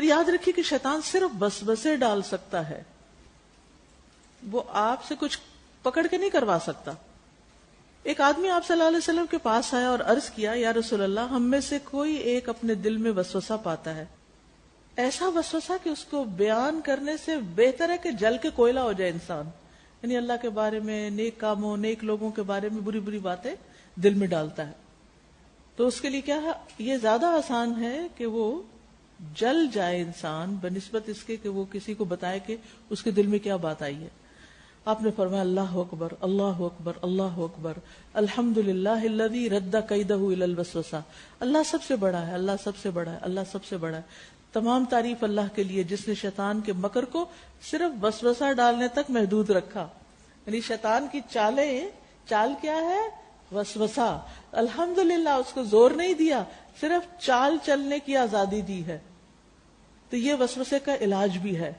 یاد رکھیے کہ شیطان صرف وسوسے ڈال سکتا ہے، وہ آپ سے کچھ پکڑ کے نہیں کروا سکتا. ایک آدمی آپ صلی اللہ علیہ وسلم کے پاس آیا اور عرض کیا، یا رسول اللہ، ہم میں سے کوئی ایک اپنے دل میں وسوسہ پاتا ہے، ایسا وسوسہ کہ اس کو بیان کرنے سے بہتر ہے کہ جل کے کوئلہ ہو جائے انسان. یعنی اللہ کے بارے میں، نیک کاموں، نیک لوگوں کے بارے میں بری بری باتیں دل میں ڈالتا ہے. تو اس کے لیے کیا ہے، یہ زیادہ آسان ہے کہ وہ جل جائے انسان بنسبت اس کے کہ وہ کسی کو بتائے کہ اس کے دل میں کیا بات آئی ہے. آپ نے فرمایا اللہ اکبر اللہ اکبر اللہ اکبر الحمدللہ الذی رد کیدہ الی الوسوسہ. اللہ سب سے بڑا ہے، اللہ سب سے بڑا ہے، اللہ سب سے بڑا ہے. تمام تعریف اللہ کے لیے جس نے شیطان کے مکر کو صرف وسوسہ ڈالنے تک محدود رکھا. یعنی شیطان کی چال کیا ہے؟ وسوسہ. الحمدللہ اس کو زور نہیں دیا، صرف چال چلنے کی آزادی دی ہے. تو یہ وسوسے کا علاج بھی ہے.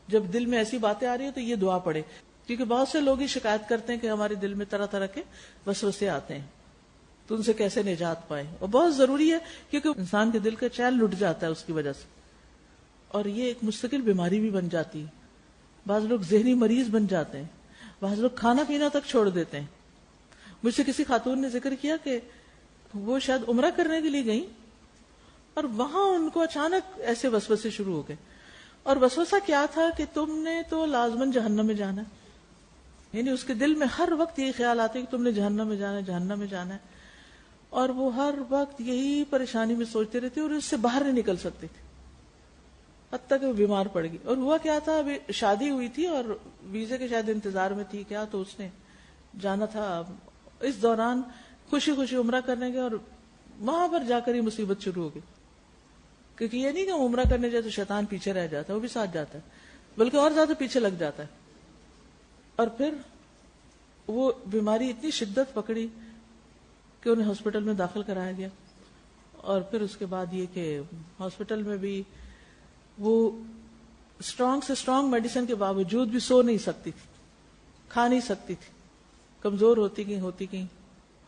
جب دل میں ایسی باتیں آ رہی ہیں تو یہ دعا پڑھے، کیونکہ بہت سے لوگ ہی شکایت کرتے ہیں کہ ہمارے دل میں طرح طرح کے وسوسے آتے ہیں، تو ان سے کیسے نجات پائیں. اور بہت ضروری ہے کیونکہ انسان کے دل کا چین لٹ جاتا ہے اس کی وجہ سے، اور یہ ایک مستقل بیماری بھی بن جاتی ہے. بعض لوگ ذہنی مریض بن جاتے ہیں، بعض لوگ کھانا پینا تک چھوڑ دیتے ہیں. مجھ سے کسی خاتون نے ذکر کیا کہ وہ شاید عمرہ کرنے کے لیے گئیں اور وہاں ان کو اچانک ایسے وسوسے شروع ہو گئے. اور وسوسہ کیا تھا کہ تم نے تو لازماً جہنم میں جانا ہے. یعنی اس کے دل میں ہر وقت یہ خیال آتے کہ تم نے جہنم میں جانا ہے، جہنم میں جانا ہے. اور وہ ہر وقت یہی پریشانی میں سوچتے رہتے اور اس سے باہر نہیں نکل سکتے تھے، حتیٰ کہ وہ بیمار پڑ گئی. اور ہوا کیا تھا، ابھی شادی ہوئی تھی اور ویزے کے شاید انتظار میں تھی کیا، تو اس نے جانا تھا. اس دوران خوشی خوشی عمرہ کرنے گئے اور وہاں پر جا کر ہی مصیبت شروع ہو گئی. کیونکہ یہ نہیں کہ ہم عمرہ کرنے جائے تو شیطان پیچھے رہ جاتا ہے، وہ بھی ساتھ جاتا ہے، بلکہ اور زیادہ پیچھے لگ جاتا ہے. اور پھر وہ بیماری اتنی شدت پکڑی کہ انہیں ہاسپٹل میں داخل کرایا گیا. اور پھر اس کے بعد یہ کہ ہاسپٹل میں بھی وہ اسٹرانگ سے اسٹرانگ میڈیسن کے باوجود بھی سو نہیں سکتی تھی، کھا نہیں سکتی تھی، کمزور ہوتی گئی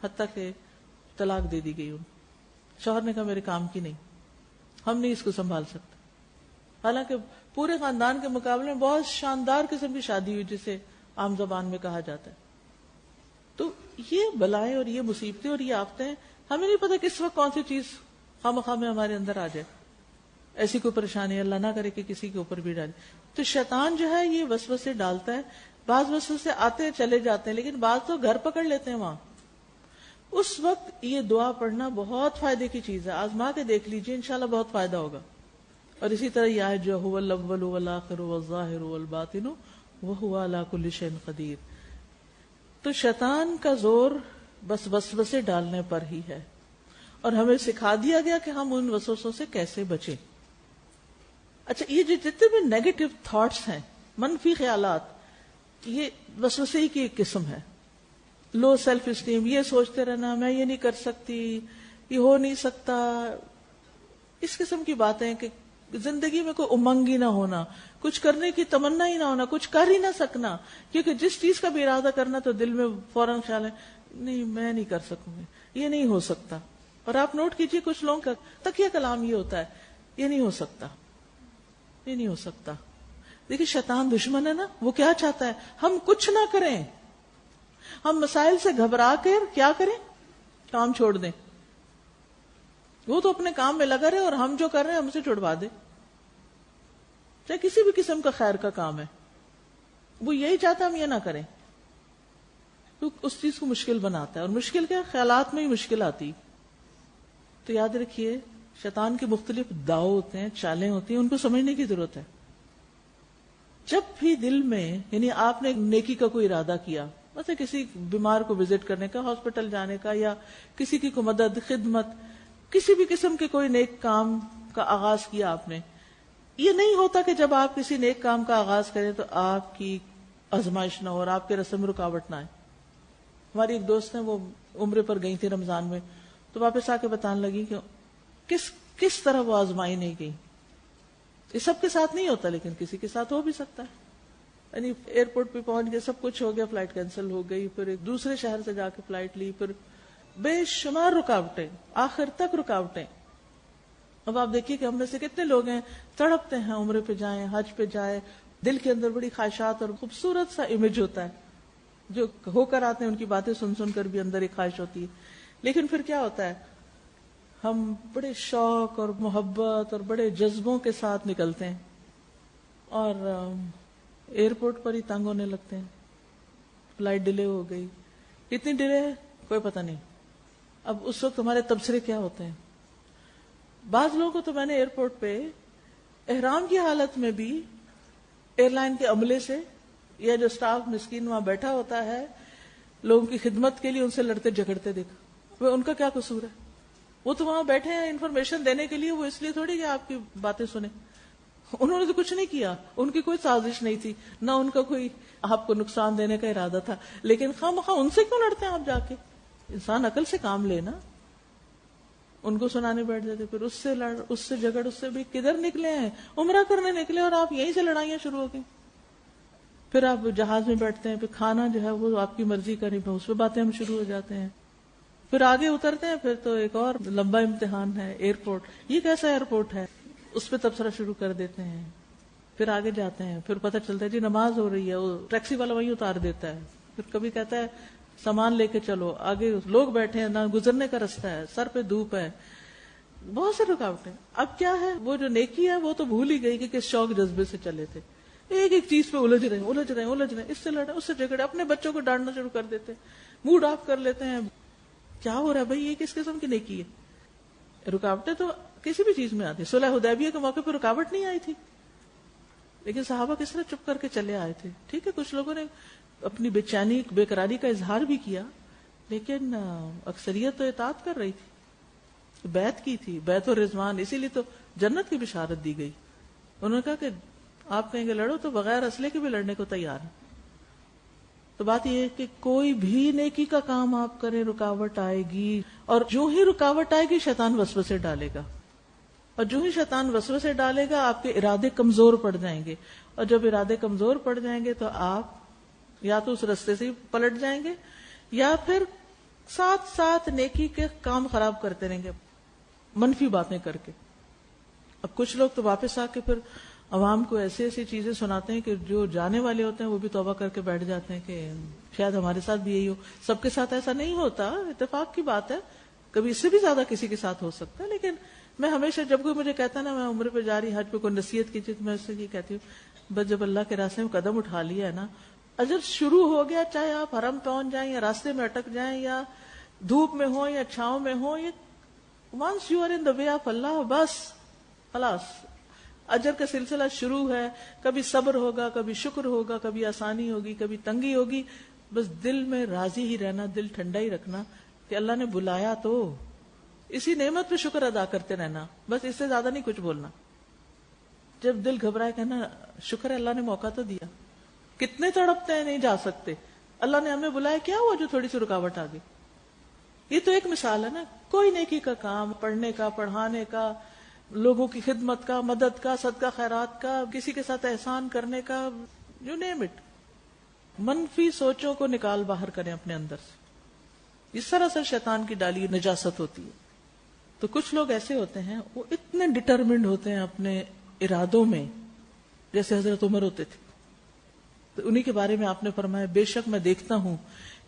حتیٰ کہ طلاق دے دی گئی. شوہر نے کہا میرے کام کی نہیں، ہم نہیں اس کو سنبھال سکتے. حالانکہ پورے خاندان کے مقابلے میں بہت شاندار قسم کی شادی ہوئی جسے عام زبان میں کہا جاتا ہے. تو یہ بلائیں اور یہ مصیبتیں اور یہ آفتیں، ہمیں نہیں پتا کس وقت کون سی چیز خواہ میں ہمارے اندر آ جائے. ایسی کوئی پریشانی اللہ نہ کرے کہ کسی کے اوپر بھی ڈالے. تو شیطان جو ہے یہ وسوسے ڈالتا ہے. بعض وسوسے آتے ہیں چلے جاتے ہیں، لیکن بعض تو گھر پکڑ لیتے ہیں وہاں. اس وقت یہ دعا پڑھنا بہت فائدے کی چیز ہے. آزما کے دیکھ لیجئے، انشاءاللہ بہت فائدہ ہوگا. اور اسی طرح یہ آیت جو هو الاول والآخر والظاہر والباطن وهو علی کل شیء قدیر. تو شیطان کا زور بس وسوسے ڈالنے پر ہی ہے، اور ہمیں سکھا دیا گیا کہ ہم ان وسوسوں سے کیسے بچیں. اچھا، یہ جو جتنے بھی نیگیٹو تھاٹس ہیں، منفی خیالات، یہ وسوسے کی ایک قسم ہے. لو سیلف اسٹیم، یہ سوچتے رہنا میں یہ نہیں کر سکتی، یہ ہو نہیں سکتا، اس قسم کی باتیں کہ زندگی میں کوئی امنگ ہی نہ ہونا، کچھ کرنے کی تمنا ہی نہ ہونا، کچھ کر ہی نہ سکنا. کیونکہ جس چیز کا بھی ارادہ کرنا تو دل میں فوراً خیال ہے نہیں میں نہیں کر سکوں گی، یہ نہیں ہو سکتا. اور آپ نوٹ کیجئے کچھ لوگوں کا تکیہ کلام یہ ہوتا ہے، یہ نہیں ہو سکتا، یہ نہیں ہو سکتا. دیکھیے شیطان دشمن ہے نا، وہ کیا چاہتا ہے، ہم کچھ نہ کریں، ہم مسائل سے گھبرا کر کیا کریں، کام چھوڑ دیں. وہ تو اپنے کام میں لگا رہے اور ہم جو کر رہے ہیں ہم سے چھڑوا دے. چاہے کسی بھی قسم کا خیر کا کام ہے، وہ یہی چاہتا ہے ہم یہ نہ کریں. تو اس چیز کو مشکل بناتا ہے، اور مشکل کیا، خیالات میں ہی مشکل آتی. تو یاد رکھیے شیطان کے مختلف داؤ ہوتے ہیں، چالیں ہوتی ہیں، ان کو سمجھنے کی ضرورت ہے. جب بھی دل میں، یعنی آپ نے نیکی کا کوئی ارادہ کیا، مثلا کسی بیمار کو وزٹ کرنے کا، ہاسپٹل جانے کا، یا کسی کی کوئی مدد، خدمت، کسی بھی قسم کے کوئی نیک کام کا آغاز کیا آپ نے، یہ نہیں ہوتا کہ جب آپ کسی نیک کام کا آغاز کریں تو آپ کی آزمائش نہ ہو اور آپ کے رسم رکاوٹ نہ آئے. ہماری ایک دوست ہیں، وہ عمرے پر گئی تھی رمضان میں، تو واپس آ کے بتانے لگی کہ کس طرح وہ آزمائی نہیں گئی. یہ سب کے ساتھ نہیں ہوتا، لیکن کسی کے ساتھ ہو بھی سکتا ہے. یعنی ایئرپورٹ پہ پہنچ گئے، سب کچھ ہو گیا، فلائٹ کینسل ہو گئی، پھر ایک دوسرے شہر سے جا کے فلائٹ لی، پھر بے شمار رکاوٹیں، آخر تک رکاوٹیں. اب آپ دیکھیے کہ ہم میں سے کتنے لوگ ہیں تڑپتے ہیں عمرے پہ جائیں، حج پہ جائیں، دل کے اندر بڑی خواہشات اور خوبصورت سا امیج ہوتا ہے، جو ہو کر آتے ہیں ان کی باتیں سن سن کر بھی اندر ایک خواہش ہوتی ہے. لیکن پھر کیا ہوتا ہے، ہم بڑے شوق اور محبت اور بڑے جذبوں کے ساتھ نکلتے ہیں اور ایئرپورٹ پر ہی تنگ ہونے لگتے ہیں. فلائٹ ڈیلے ہو گئی، کتنی ڈیلے ہے کوئی پتہ نہیں. اب اس وقت ہمارے تبصرے کیا ہوتے ہیں. بعض لوگوں کو تو میں نے ایئرپورٹ پہ احرام کی حالت میں بھی ایئر لائن کے عملے سے یا جو سٹاف مسکین وہاں بیٹھا ہوتا ہے لوگوں کی خدمت کے لیے ان سے لڑتے جھگڑتے دیکھا. وہ ان کا کیا قصور ہے؟ وہ تو وہاں بیٹھے ہیں انفارمیشن دینے کے لیے، وہ اس لیے تھوڑی کہ آپ کی باتیں سنیں. انہوں نے تو کچھ نہیں کیا، ان کی کوئی سازش نہیں تھی، نہ ان کا کوئی آپ کو نقصان دینے کا ارادہ تھا. لیکن خواہ ان سے کیوں لڑتے ہیں آپ؟ جا کے انسان عقل سے کام لینا. ان کو سنانے بیٹھ جاتے، پھر اس سے لڑ، اس سے جھگڑ، اس سے بھی. کدھر نکلے ہیں؟ عمرہ کرنے نکلے اور آپ یہیں سے لڑائیاں شروع ہو گئی. پھر آپ جہاز میں بیٹھتے ہیں، پھر کھانا جو ہے وہ آپ کی مرضی کا نہیں، اس پہ باتیں ہم شروع ہو جاتے ہیں. پھر آگے اترتے ہیں، پھر تو ایک اور لمبا امتحان ہے. ایئرپورٹ، یہ کیسا ایئرپورٹ ہے؟ اس پہ تبصرہ شروع کر دیتے ہیں. پھر آگے جاتے ہیں، پھر پتہ چلتا ہے جی نماز ہو رہی ہے، وہ ٹیکسی والا وہیں اتار دیتا ہے. پھر کبھی کہتا ہے سامان لے کے چلو، آگے لوگ بیٹھے ہیں، نہ گزرنے کا رستہ ہے، سر پہ دھوپ ہے، بہت سے رکاوٹیں. اب کیا ہے، وہ جو نیکی ہے وہ تو بھول ہی گئی کہ کس شوق جذبے سے چلے تھے. ایک ایک چیز پہ الجھ رہے ہیں، اس سے لڑے، اس سے جھگڑے، اپنے بچوں کو ڈانٹنا شروع کر دیتے، موڈ آف کر لیتے ہیں. کیا ہو رہا ہے بھائی؟ یہ کس قسم کی نیکی ہے؟ رکاوٹیں تو کسی بھی چیز میں آتی. صلح حدیبیہ کے موقع پہ رکاوٹ نہیں آئی تھی، لیکن صحابہ کس طرح چپ کر کے چلے آئے تھے. ٹھیک ہے، کچھ لوگوں نے اپنی بے چینی، بے قراری کا اظہار بھی کیا، لیکن اکثریت تو اطاعت کر رہی تھی، بیعت کی تھی، بیعت الرضوان. اسی لیے تو جنت کی بشارت دی گئی. انہوں نے کہا کہ آپ کہیں گے لڑو تو بغیر اسلحے کے بھی لڑنے کو تیار ہیں. تو بات یہ ہے کہ کوئی بھی نیکی کا کام آپ کریں رکاوٹ آئے گی، اور جو ہی رکاوٹ آئے گی شیطان وسوسے ڈالے گا، اور جو ہی شیطان وسوسے ڈالے گا آپ کے ارادے کمزور پڑ جائیں گے، اور جب ارادے کمزور پڑ جائیں گے تو آپ یا تو اس رستے سے ہی پلٹ جائیں گے یا پھر ساتھ ساتھ نیکی کے کام خراب کرتے رہیں گے منفی باتیں کر کے. اب کچھ لوگ تو واپس آ کے پھر عوام کو ایسی ایسی چیزیں سناتے ہیں کہ جو جانے والے ہوتے ہیں وہ بھی توبہ کر کے بیٹھ جاتے ہیں کہ شاید ہمارے ساتھ بھی یہی ہو. سب کے ساتھ ایسا نہیں ہوتا، اتفاق کی بات ہے، کبھی اس سے بھی زیادہ کسی کے ساتھ ہو سکتا ہے. لیکن میں ہمیشہ جب کوئی مجھے کہتا ہے نا میں عمرے پہ جا رہی، حج پہ کوئی نصیحت کیجیے، تو میں اس سے یہ کہتی ہوں بس جب اللہ کے راستے میں قدم اٹھا لیا ہے نا، اجر شروع ہو گیا، چاہے آپ حرم پہنچ جائیں یا راستے میں اٹک جائیں یا دھوپ میں ہو یا چھاؤں میں ہو، یہ once you are in the way of اللہ، بس خلاص اجر کا سلسلہ شروع ہے. کبھی صبر ہوگا، کبھی شکر ہوگا، کبھی آسانی ہوگی، کبھی تنگی ہوگی. بس دل میں راضی ہی رہنا، دل ٹھنڈا ہی رکھنا کہ اللہ نے بلایا تو اسی نعمت پہ شکر ادا کرتے رہنا، بس اس سے زیادہ نہیں کچھ بولنا. جب دل گھبرائے کہنا شکر ہے اللہ نے موقع تو دیا. کتنے تڑپتے ہیں نہیں جا سکتے، اللہ نے ہمیں بلایا، کیا ہوا جو تھوڑی سی رکاوٹ آ گئی. یہ تو ایک مثال ہے نا. کوئی نیکی کا کام، پڑھنے کا، پڑھانے کا، لوگوں کی خدمت کا، مدد کا، صدقہ خیرات کا، کسی کے ساتھ احسان کرنے کا، یو نیم اٹ، منفی سوچوں کو نکال باہر کریں اپنے اندر سے. اس سراسر شیطان کی ڈالی نجاست ہوتی ہے. تو کچھ لوگ ایسے ہوتے ہیں وہ اتنے ڈٹرمنڈ ہوتے ہیں اپنے ارادوں میں، جیسے حضرت عمر ہوتے تھے. تو انہی کے بارے میں آپ نے فرمایا بے شک میں دیکھتا ہوں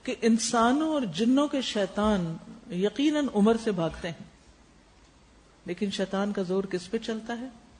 کہ انسانوں اور جنوں کے شیطان یقیناً عمر سے بھاگتے ہیں، لیکن شیطان کا زور کس پہ چلتا ہے؟